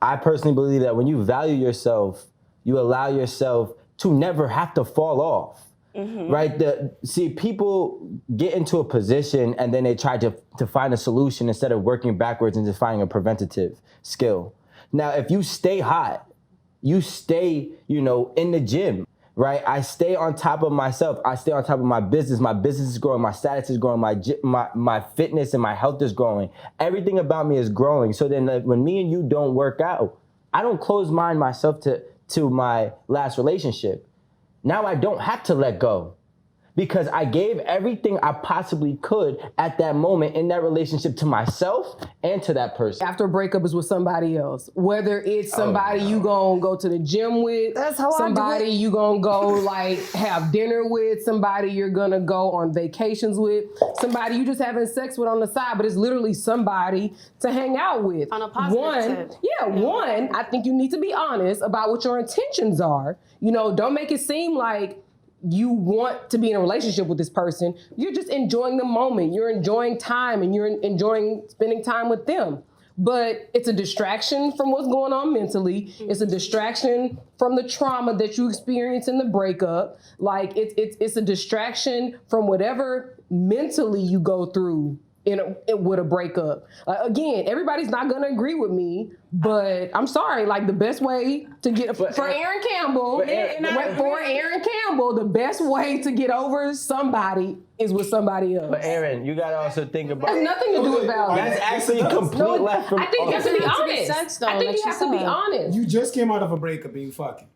I personally believe that when you value yourself, you allow yourself to never have to fall off. Right? See, people get into a position and then they try to find a solution instead of working backwards and just finding a preventative skill. Now, if you stay hot, you stay, in the gym, right? I stay on top of myself. I stay on top of my business. My business is growing. My status is growing. My fitness and my health is growing. Everything about me is growing. So then when me and you don't work out, I don't close mind myself to my last relationship. Now I don't have to let go because I gave everything I possibly could at that moment in that relationship to myself and to that person. After a breakup is with somebody else. Whether it's somebody you gonna go to the gym with, That's how somebody I do it. you gonna go like have dinner with, somebody you're gonna go on vacations with, somebody you just having sex with on the side, but it's literally somebody to hang out with. On a positive tip. One, I think you need to be honest about what your intentions are. Don't make it seem like you want to be in a relationship with this person. You're just enjoying the moment. You're enjoying time and you're enjoying spending time with them. But it's a distraction from what's going on mentally. It's a distraction from the trauma that you experience in the breakup. Like it's a distraction from whatever mentally you go through with a breakup. Again, everybody's not gonna agree with me, but I'm sorry. Like the best way to get for Aaron Campbell, the best way to get over somebody is with somebody else. But Aaron, you gotta also think about. It has nothing to do with values. That's actually complete left from. I think you have to be honest. sex, though, I think like you she have to be said. honest. You just came out of a breakup and you fucking.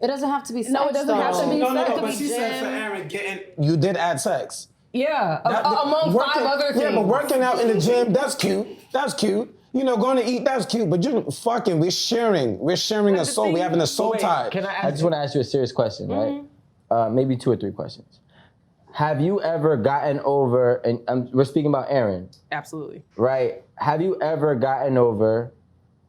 It doesn't have to be sex. No, it doesn't have to be No, sex. but she said for Aaron getting. You did add sex. Yeah, among Working- 5 other things. Yeah, but working out in the gym, that's cute. That's cute. Going to eat, that's cute. But you're fucking, we're sharing. We're sharing a soul. We're having a soul tie. I just want to ask you a serious question, right? Maybe 2 or 3 questions. Have you ever gotten over, and we're speaking about Aaron, Absolutely. right? Have you ever gotten over,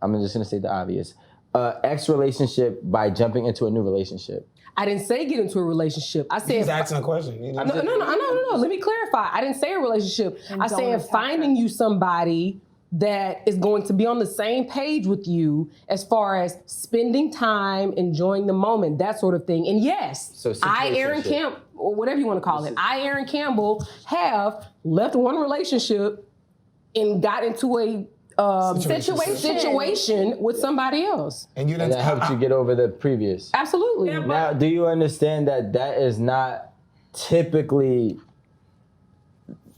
I'm just going to say the obvious, ex relationship by jumping into a new relationship? I didn't say get into a relationship. I said He's asking a question. No. Let me clarify. I didn't say a relationship. I said finding you somebody that is going to be on the same page with you as far as spending time, enjoying the moment, that sort of thing. And yes, So Aaron Campbell, or whatever you want to call it, Aaron Campbell, have left one relationship and got into a situation with somebody else. And you And that helped you get over the previous. Absolutely. Now, do you understand that is not typically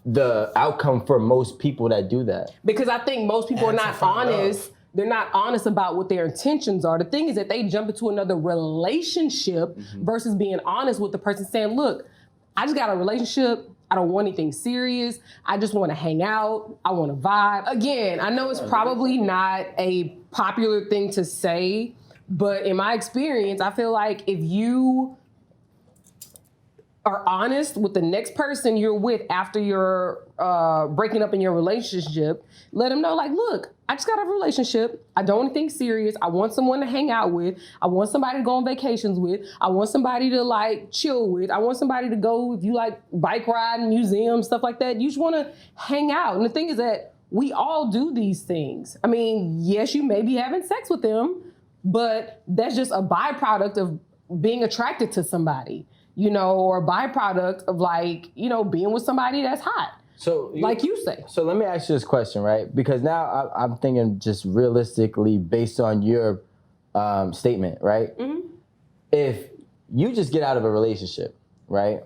the outcome for most people that do that? Because I think most people are not honest. They're not honest about what their intentions are. The thing is that they jump into another relationship versus being honest with the person saying, look, I just got a relationship. I don't want anything serious. I just want to hang out. I want to vibe. Again, I know it's probably not a popular thing to say, but in my experience, I feel like if you are honest with the next person you're with after you're breaking up in your relationship, let them know, like, look, I just got a relationship. I don't want anything serious. I want someone to hang out with. I want somebody to go on vacations with. I want somebody to like chill with. I want somebody to go, if you like bike riding, museums, stuff like that. You just want to hang out. And the thing is that we all do these things. I mean, yes, you may be having sex with them, but that's just a byproduct of being attracted to somebody, or a byproduct of like, being with somebody that's hot. So, like you say. So let me ask you this question, right? Because now I'm thinking just realistically based on your statement, right? If you just get out of a relationship, right?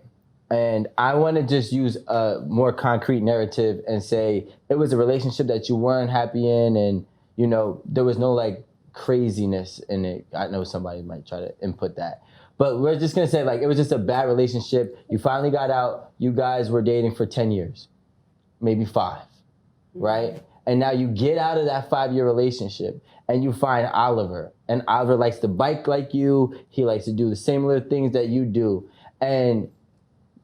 And I want to just use a more concrete narrative and say it was a relationship that you weren't happy in and, there was no like craziness in it. I know somebody might try to input that. But we're just going to say like it was just a bad relationship. You finally got out. You guys were dating for 10 years. Maybe 5, right? And now you get out of that 5-year relationship and you find Oliver. And Oliver likes to bike like you. He likes to do the same little things that you do. And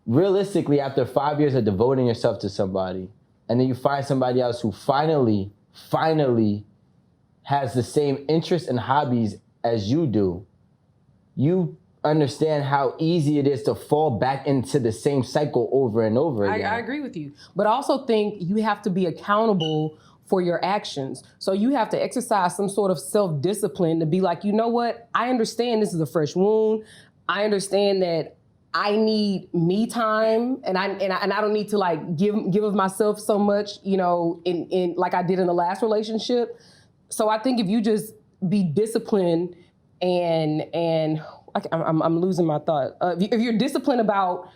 realistically, after 5 years of devoting yourself to somebody, and then you find somebody else who finally has the same interests and hobbies as you do, you understand how easy it is to fall back into the same cycle over and over again. I agree with you. But I also think you have to be accountable for your actions. So you have to exercise some sort of self-discipline to be like, you know what? I understand this is a fresh wound. I understand that I need me time, and I don't need to like give of myself so much, you know, in like I did in the last relationship. So I think if you just be disciplined and I'm losing my thought. If you're disciplined about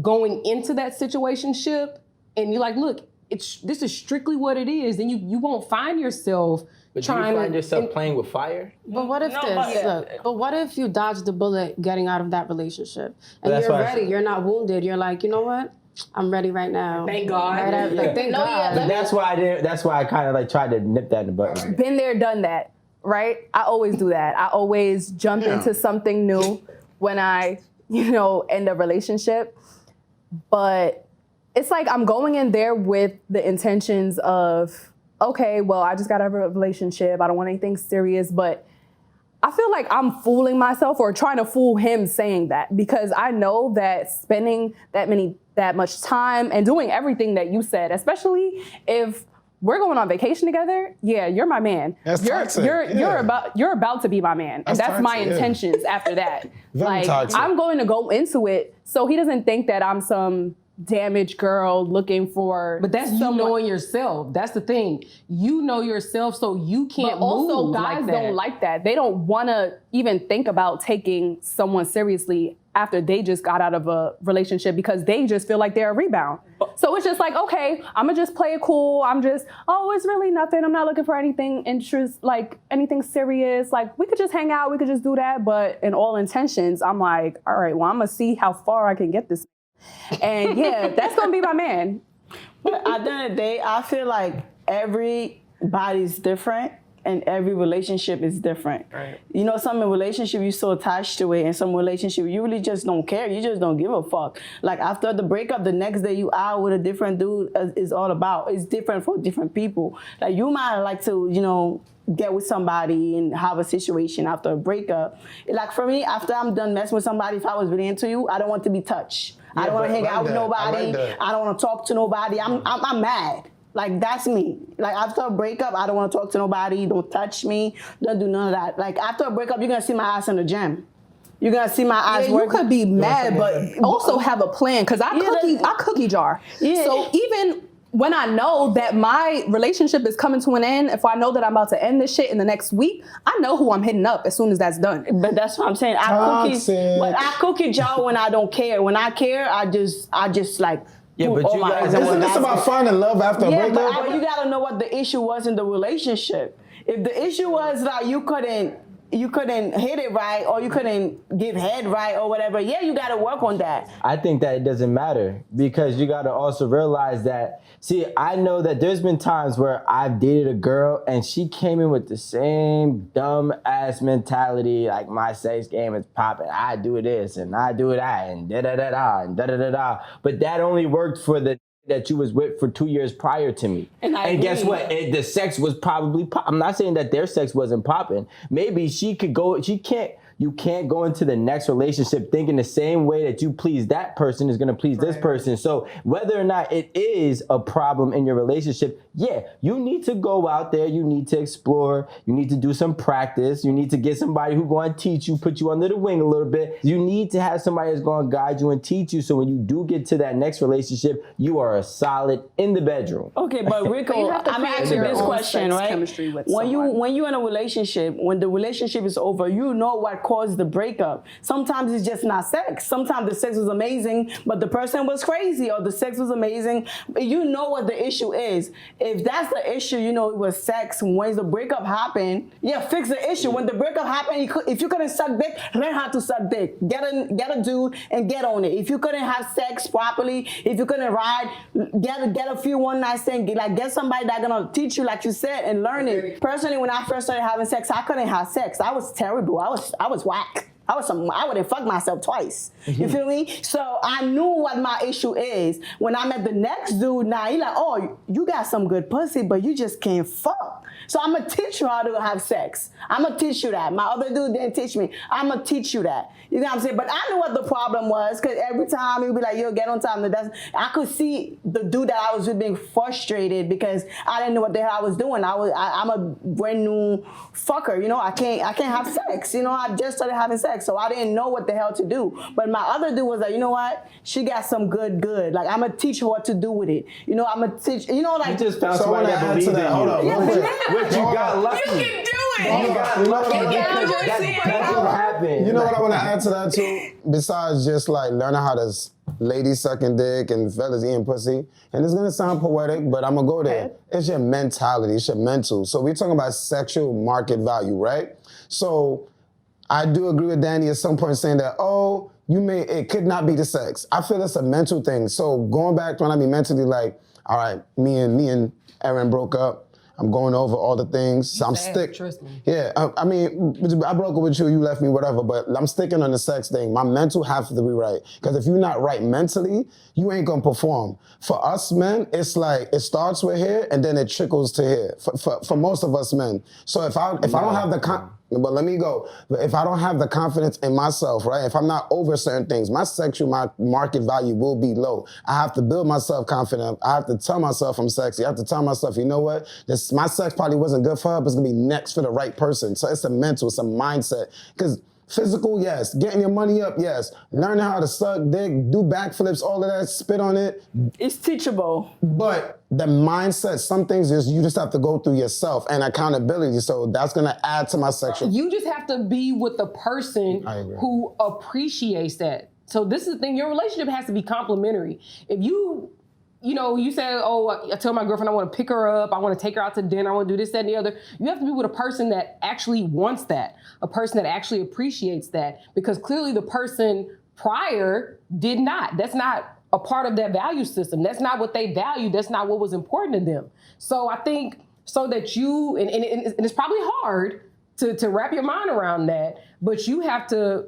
going into that situationship, and you're like, look, this is strictly what it is, then you won't find yourself trying do you find yourself playing with fire? But what if but what if you dodge the bullet getting out of that relationship and That's you're why ready, you're not wounded, you're like, you know what? I'm ready right now. Thank God. Right? Like, thank God. That's why I kind of like tried to nip that in the bud. Been there, done that, right? I always do that. I always jump into something new when I, end a relationship. But it's like I'm going in there with the intentions of, okay, well, I just got out of a relationship. I don't want anything serious, but I feel like I'm fooling myself or trying to fool him saying that, because I know that spending that much time and doing everything that you said, especially if we're going on vacation together, yeah, you're my man. That's toxic. You're about to be my man. And that's my toxic, intentions after that. Very toxic. I'm going to go into it so he doesn't think that I'm some damaged girl looking for. But that's you knowing yourself. That's the thing. You know yourself, so you can't But also, move guys like that. don't like that. They don't want to even think about taking someone seriously after they just got out of a relationship, because they just feel like they're a rebound. So it's just like, okay, I'm gonna just play it cool. It's really nothing. I'm not looking for anything anything serious. Like, we could just hang out. We could just do that. But in all intentions, I'm like, all right, well, I'm gonna see how far I can get this. And yeah, that's gonna be my man. But at the end of the day, I feel like everybody's different and every relationship is different. Right. Some relationship you're so attached to it, and some relationship you really just don't care. You just don't give a fuck. Like, after the breakup, the next day you out with a different dude is all about. It's different for different people. Like, you might like to, get with somebody and have a situation after a breakup. Like, for me, after I'm done messing with somebody, if I was really into you, I don't want to be touched. I don't want to hang out with nobody. I don't want to talk to nobody. I'm mad. Like, that's me. Like, after a breakup, I don't want to talk to nobody. Don't touch me. Don't do none of that. Like, after a breakup, you're going to see my ass in the gym. You're going to see my ass work. You could be mad, but also have a plan. Because I cookie jar. Yeah. So even when I know that my relationship is coming to an end, if I know that I'm about to end this shit in the next week, I know who I'm hitting up as soon as that's done. But that's what I'm saying. I cookie jar when I don't care. When I care, I just like... Yeah, but you guys... Isn't this about finding love after a breakup? But you gotta know what the issue was in the relationship. If the issue was that you couldn't hit it right, or you couldn't give head right, or whatever, yeah, you gotta work on that. I think that it doesn't matter, because you gotta also realize that, I know that there's been times where I've dated a girl and she came in with the same dumb ass mentality, like, my sex game is popping, I do this and I do that and da-da-da-da and da-da-da-da. But that only worked for the that you was with for 2 years prior to me. And guess what? The sex was probably I'm not saying that their sex wasn't popping. Maybe you can't go into the next relationship thinking the same way that you please that person is going to please this person. So whether or not it is a problem in your relationship, yeah, you need to go out there, you need to explore, you need to do some practice, you need to get somebody who's going to teach you, put you under the wing a little bit. You need to have somebody that's going to guide you and teach you, so when you do get to that next relationship, you are a solid in the bedroom. Okay, but Rico, I'm gonna ask you this question, right? When you're in a relationship, when the relationship is over, you know what caused the breakup. Sometimes it's just not sex. Sometimes the sex was amazing, but the person was crazy, or the sex was amazing. You know what the issue is. If that's the issue, it was sex. When the breakup happened, yeah, fix the issue. When the breakup happened, if you couldn't suck dick, learn how to suck dick. Get a dude and get on it. If you couldn't have sex properly, if you couldn't ride, get a few one night stands. Get somebody that's gonna teach you, like you said, and learn it. Personally, when I first started having sex, I couldn't have sex. I was terrible. I was whack. I would have fucked myself twice. You feel me? So I knew what my issue is. When I met the next dude, now he like, oh, you got some good pussy, but you just can't fuck. So I'm gonna teach you how to have sex. I'm gonna teach you that. My other dude didn't teach me. I'm gonna teach you that. You know what I'm saying? But I knew what the problem was, because every time he would be like, yo, get on time. I could see the dude that I was with being frustrated because I didn't know what the hell I was doing. I'm a brand new fucker, you know. I can't have sex. You know, I just started having sex, so I didn't know what the hell to do. But my other dude was like, you know what? She got some good. Like, I'm gonna teach her what to do with it. You know, I'm gonna teach. You know, like You just found So I somebody wanna that add believes to in that. Hold on, you. real quick. Which you got lucky. You can do it. You got lucky. That's what happened. You know what I want to add to that too? Besides just like learning how to ladies sucking dick and fellas eating pussy, and it's gonna sound poetic, but I'm gonna go there. It's your mentality, it's your mental. So we're talking about sexual market value, right? So I do agree with Danny at some point saying that, oh, it could not be the sex. I feel it's a mental thing. So going back to when I mean mentally, like, all right, me and Aaron broke up. I'm going over all the things. So I'm Yeah, I mean, I broke up with you, you left me, whatever, but I'm sticking on the sex thing. My mental has to be right. Because if you're not right mentally, you ain't gonna perform. For us men, it's like, it starts with here and then it trickles to here. For most of us men. So if I don't have the but let me go. If I don't have the confidence in myself, right? If I'm not over certain things, my market value will be low. I have to build myself confident. I have to tell myself I'm sexy. I have to tell myself, you know what? My sex probably wasn't good for her, but it's gonna be next for the right person. So it's a mental, it's a mindset. Because physical, yes. Getting your money up, yes. Learning how to suck dick, do backflips, all of that, spit on it. it's teachable. But the mindset, some things you just have to go through yourself and accountability. So that's gonna add to my sexual. You just have to be with the person who appreciates that. So this is the thing, your relationship has to be complementary. If you say, oh, I tell my girlfriend I want to pick her up, I want to take her out to dinner, I want to do this, that, and the other. You have to be with a person that actually wants that, a person that actually appreciates that, because clearly the person prior did not. That's not a part of their value system. That's not what they value. That's not what was important to them. So I think so that you, and it's probably hard to wrap your mind around that, but you have to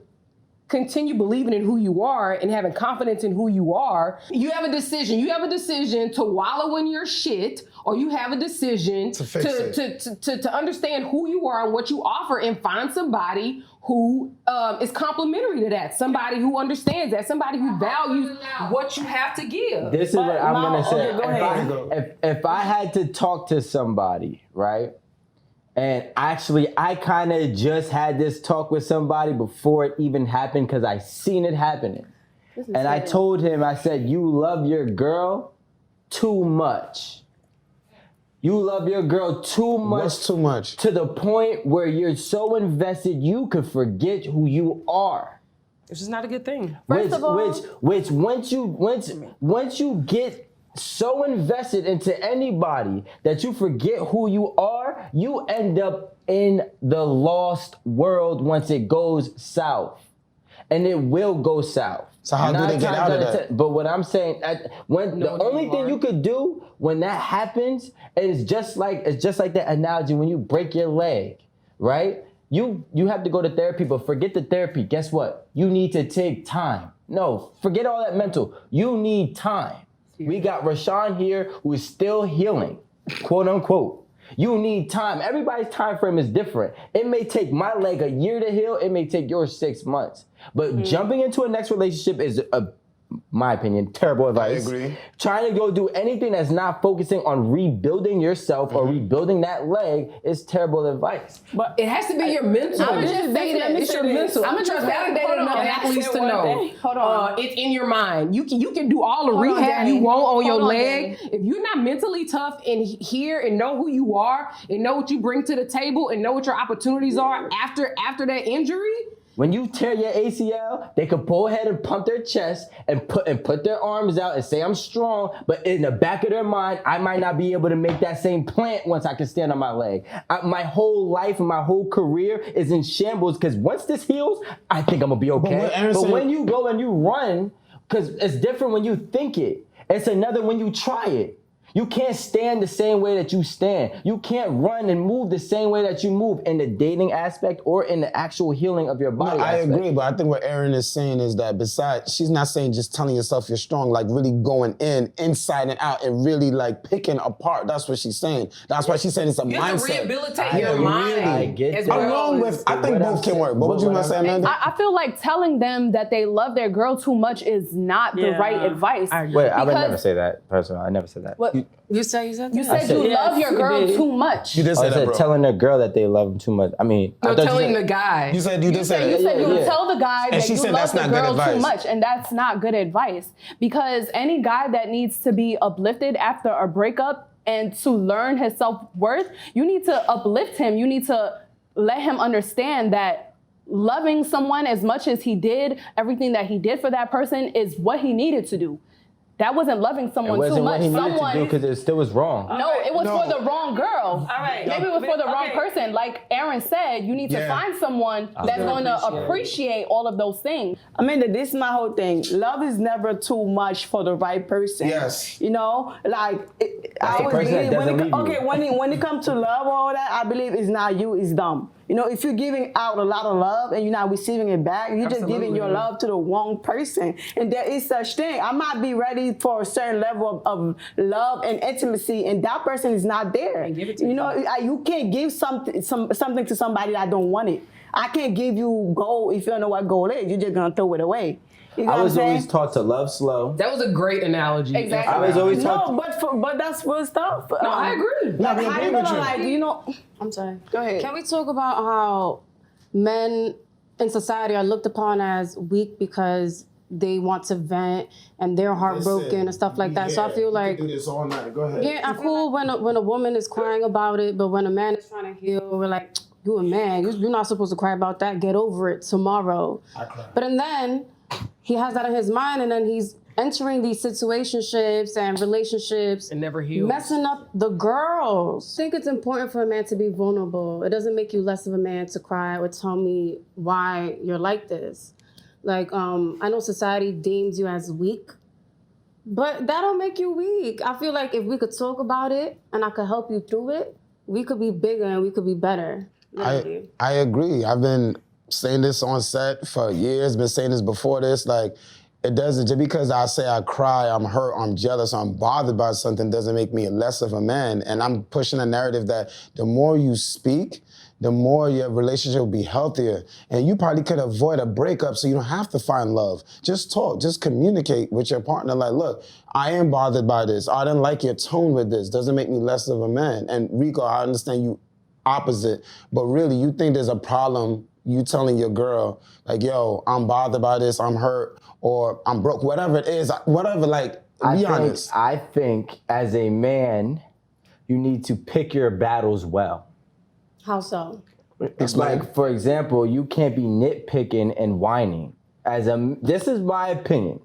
continue believing in who you are and having confidence in who you are. You have a decision. You have a decision to wallow in your shit, or you have a decision to understand who you are and what you offer, and find somebody who is complementary to that. Somebody who understands that. Somebody who values what you have to give. This is what I'm gonna say. Okay, go ahead. If I had to talk to somebody, right? And actually, I kind of just had this talk with somebody before it even happened, because I seen it happening. And I told him, I said, you love your girl too much. You love your girl too much. What's too much? To the point where you're so invested, you could forget who you are. It's just not a good thing. Which once you get so invested into anybody that you forget who you are, you end up in the lost world once it goes south. And it will go south. So how do they get out of that? But what I'm saying, the only thing you could do when that happens is just like that analogy when you break your leg, right? You have to go to therapy, but forget the therapy. Guess what? You need to take time. No, forget all that mental. You need time. We got Rashawn here who is still healing, quote unquote. You need time. Everybody's time frame is different. It may take my leg a year to heal. It may take yours 6 months. But jumping into a next relationship is, my opinion, terrible advice. I agree. Trying to go do anything that's not focusing on rebuilding yourself or rebuilding that leg is terrible advice. But it has to be your mental. I'm just say that it's your mental. I'm just validated enough athletes to know. Hold on. It's in your mind. You can do all the Hold on, rehab Danny. you want on your Hold on, leg. Danny. If you're not mentally tough and here and know who you are and know what you bring to the table and know what your opportunities are after that injury. When you tear your ACL, they could go ahead and pump their chest and put their arms out and say, I'm strong, but in the back of their mind, I might not be able to make that same plant once I can stand on my leg. My whole life and my whole career is in shambles, because once this heals, I think I'm gonna be okay. But when you go and you run, because it's different when you think it. It's another when you try it. You can't stand the same way that you stand. You can't run and move the same way that you move in the dating aspect or in the actual healing of your body. I agree, but I think what Erin is saying is that besides, she's not saying just telling yourself you're strong, like really going inside and out, and really like picking apart. That's what she's saying. That's why she's saying it's a mindset. To rehabilitate your mind. I get that. Along with, I think both can work. What would you want to say, Amanda? I feel like telling them that they love their girl too much is not the right advice. Wait, I would never say that, personally. I never said that. What? You said that? You said you love your girl too much. You did say I said that, bro. telling a girl that they love them too much. I mean, No, I thought telling you the guy. You said you did say that. You said you would tell the guy that she you said love that's the not good girl too advice. much, and that's not good advice. Because any guy that needs to be uplifted after a breakup and to learn his self-worth, you need to uplift him. You need to let him understand that loving someone as much as he did, everything that he did for that person is what he needed to do. That wasn't loving someone too much. What he needed to do because it still was wrong. No, it was for the wrong girl. All right. Maybe it was for the wrong person. Like Aaron said, you need to find someone that's going to appreciate all of those things. I mean, this is my whole thing. Love is never too much for the right person. Yes. You know, like That's the person that doesn't leave you. when it comes to love or all that, I believe it's not you, it's them. You know, if you're giving out a lot of love and you're not receiving it back, you're just giving your love to the wrong person. And there is such thing. I might be ready for a certain level of love and intimacy, and that person is not there. You know, you can't give something to somebody that don't want it. I can't give you gold if you don't know what gold is. You're just gonna throw it away. You know I was what I'm always saying? taught to love slow. That was a great analogy. Exactly. I was always taught. But that's real stuff. No, I agree. Like, we how agree you with gonna, you. like, you know? I'm sorry. Go ahead. Can we talk about how men in society are looked upon as weak because they want to vent and they're heartbroken and stuff like that? So I feel like, do this all night. Go ahead. yeah, I'm cool when a woman is crying about it, but when a man is trying to heal, we're like, you a man, you're not supposed to cry about that. Get over it tomorrow. But and then he has that in his mind, and then he's entering these situationships and relationships And never heals. messing up the girls. I think it's important for a man to be vulnerable. It doesn't make you less of a man to cry or tell me why you're like this. Like, I know society deems you as weak, but that don't make you weak. I feel like if we could talk about it and I could help you through it, we could be bigger and we could be better. I agree. I've been saying this on set for years, been saying this before this. Like, it doesn't, just because I say I cry, I'm hurt, I'm jealous, I'm bothered by something doesn't make me less of a man. And I'm pushing a narrative that the more you speak, the more your relationship will be healthier. And you probably could avoid a breakup so you don't have to find love. Just talk, just communicate with your partner. Like, look, I am bothered by this. I didn't like your tone with this. Doesn't make me less of a man. And Rico, I understand you opposite, but really you think there's a problem you telling your girl, like, yo, I'm bothered by this, I'm hurt, or I'm broke, whatever it is, whatever, like, be honest. I think as a man, you need to pick your battles well. How so? Explain. Like, for example, you can't be nitpicking and whining. This is my opinion.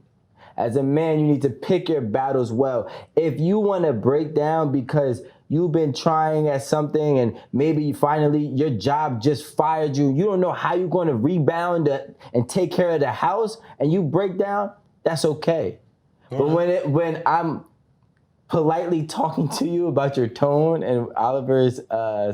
As a man, you need to pick your battles well. If you want to break down because you've been trying at something and maybe finally your job just fired you, you don't know how you're going to rebound and take care of the house, and you break down, that's okay. But when I'm politely talking to you about your tone and Oliver's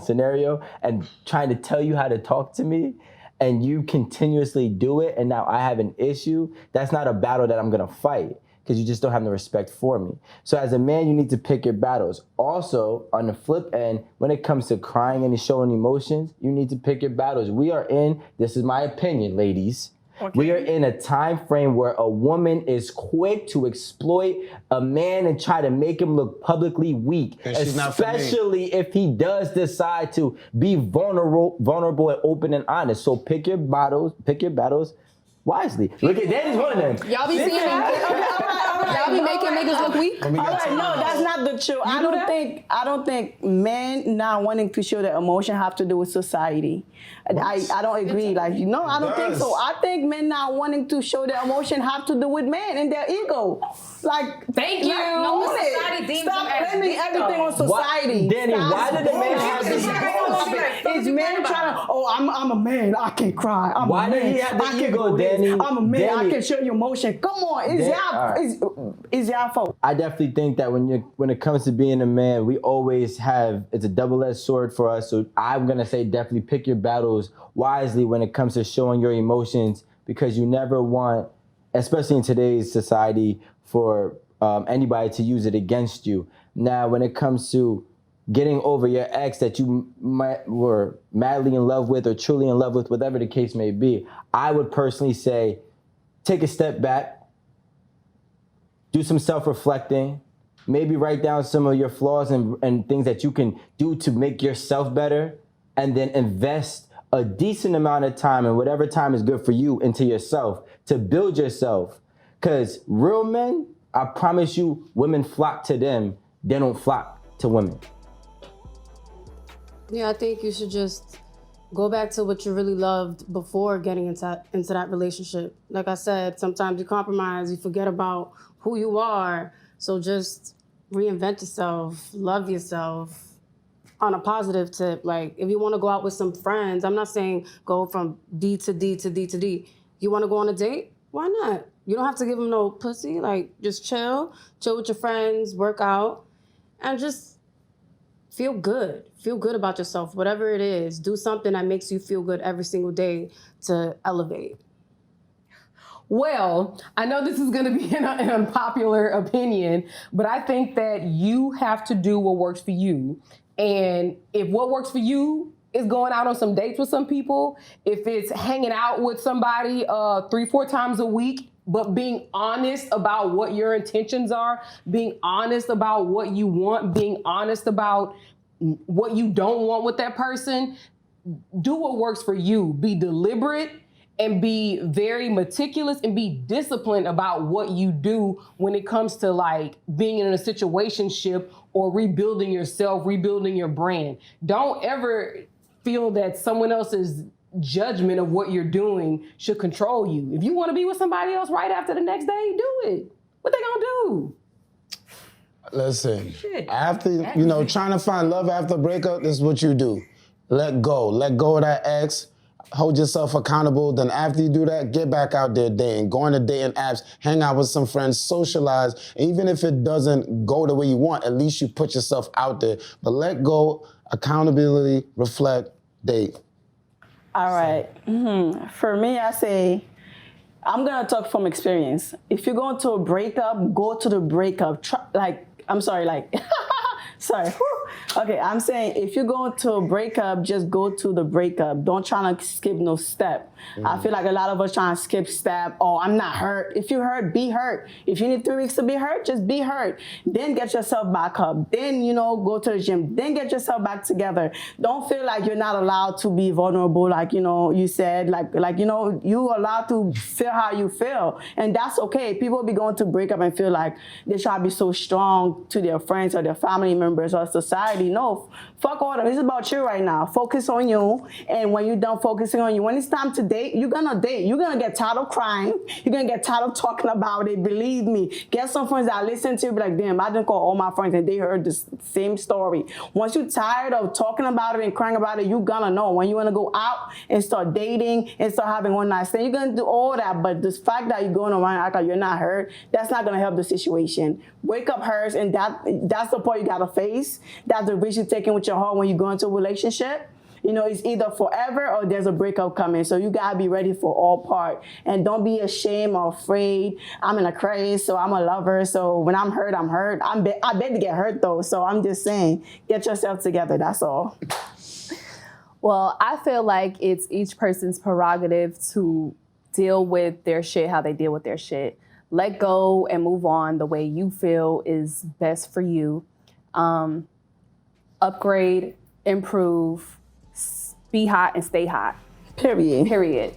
scenario and trying to tell you how to talk to me, and you continuously do it, and now I have an issue, that's not a battle that I'm gonna fight, because you just don't have the respect for me. So as a man, you need to pick your battles. Also, on the flip end, when it comes to crying and showing emotions, you need to pick your battles. We are in, this is my opinion, ladies, we are in a time frame where a woman is quick to exploit a man and try to make him look publicly weak, And she's not for me. especially if he does decide to be vulnerable and open and honest. So pick your battles wisely. Look at Danny's one of them. Y'all be seeing that? Y'all be making niggas look weak? Let me All get right, to no, that's not the truth. I don't think men not wanting to show their emotion have to do with society. I don't agree. Like, you know, I don't think so. I think men not wanting to show their emotion have to do with men and their ego. Like, Thank you. No, own it. society deems Stop them as blaming weak, everything though. on society. Danny, why did the men have It's this? It's men trying to, I'm a man, I can cry. Why did he have the I can ego, do this. Danny? I'm a man, I Danny. can show you emotion. Come on, All right. It's your fault. I definitely think that when it comes to being a man, we always have, it's a double-edged sword for us. So I'm gonna say definitely pick your battles wisely when it comes to showing your emotions, because you never want, especially in today's society, for anybody to use it against you. Now, when it comes to getting over your ex that you were madly in love with or truly in love with, whatever the case may be, I would personally say, take a step back, do some self-reflecting, maybe write down some of your flaws and things that you can do to make yourself better, and then invest a decent amount of time, and whatever time is good for you, into yourself to build yourself. Because real men, I promise you, women flock to them. They don't flock to women. Yeah, I think you should just go back to what you really loved before getting into that relationship. Like I said, sometimes you compromise, you forget about who you are. So just reinvent yourself, love yourself. On a positive tip, like if you want to go out with some friends, I'm not saying go from D to D to D to D. You want to go on a date? Why not? You don't have to give them no pussy. Like just chill with your friends, work out, and just feel good. Feel good about yourself, whatever it is. Do something that makes you feel good every single day to elevate. Well, I know this is going to be an unpopular opinion, but I think that you have to do what works for you. And if what works for you is going out on some dates with some people, if it's hanging out with somebody 3-4 times a week, but being honest about what your intentions are, being honest about what you want, being honest about what you don't want with that person, do what works for you. Be deliberate and be very meticulous and be disciplined about what you do when it comes to like being in a situationship or rebuilding yourself, rebuilding your brand. Don't ever feel that someone else's judgment of what you're doing should control you. If you want to be with somebody else right after the next day, do it. What they gonna do? Listen, after, trying to find love after a breakup, this is what you do. Let go of that ex. Hold yourself accountable. Then after you do that, get back out there dating. Go on to dating apps, hang out with some friends, socialize. Even if it doesn't go the way you want, at least you put yourself out there. But let go, accountability, reflect, date. All right. For me, I say, I'm going to talk from experience. If you're going to a breakup, go to the breakup. Sorry. Okay, I'm saying if you're going to a breakup, just go to the breakup. Don't try to skip no step. I feel like a lot of us trying to skip step. Oh, I'm not hurt. If you're hurt, be hurt. If you need 3 weeks to be hurt, just be hurt. Then get yourself back up. Then, go to the gym. Then get yourself back together. Don't feel like you're not allowed to be vulnerable, like, you said. You're allowed to feel how you feel. And that's okay. People be going to breakup and feel like they try to be so strong to their friends or their family members or society. No, fuck all that. It's about you right now. Focus on you. And when you're done focusing on you, when it's time to date, you're gonna date. You're gonna get tired of crying. You're gonna get tired of talking about it. Believe me. Get some friends that listen to you, be like, damn, I didn't call all my friends and they heard the same story. Once you're tired of talking about it and crying about it, you're gonna know. When you wanna go out and start dating and start having one night stand, you're gonna do all that. But the fact that you're going around and act like you're not hurt, that's not gonna help the situation. Wake up hurts, and that's the part you gotta face. That's the risk you're taking with your heart when you go into a relationship. It's either forever or there's a breakup coming. So you gotta be ready for all part. And don't be ashamed or afraid. I'm in a craze, so I'm a lover. So when I'm hurt, I'm hurt. I bet to get hurt though. So I'm just saying, get yourself together, that's all. Well, I feel like it's each person's prerogative to deal with their shit how they deal with their shit. Let go and move on the way you feel is best for you. Upgrade, improve, be hot and stay hot. Period.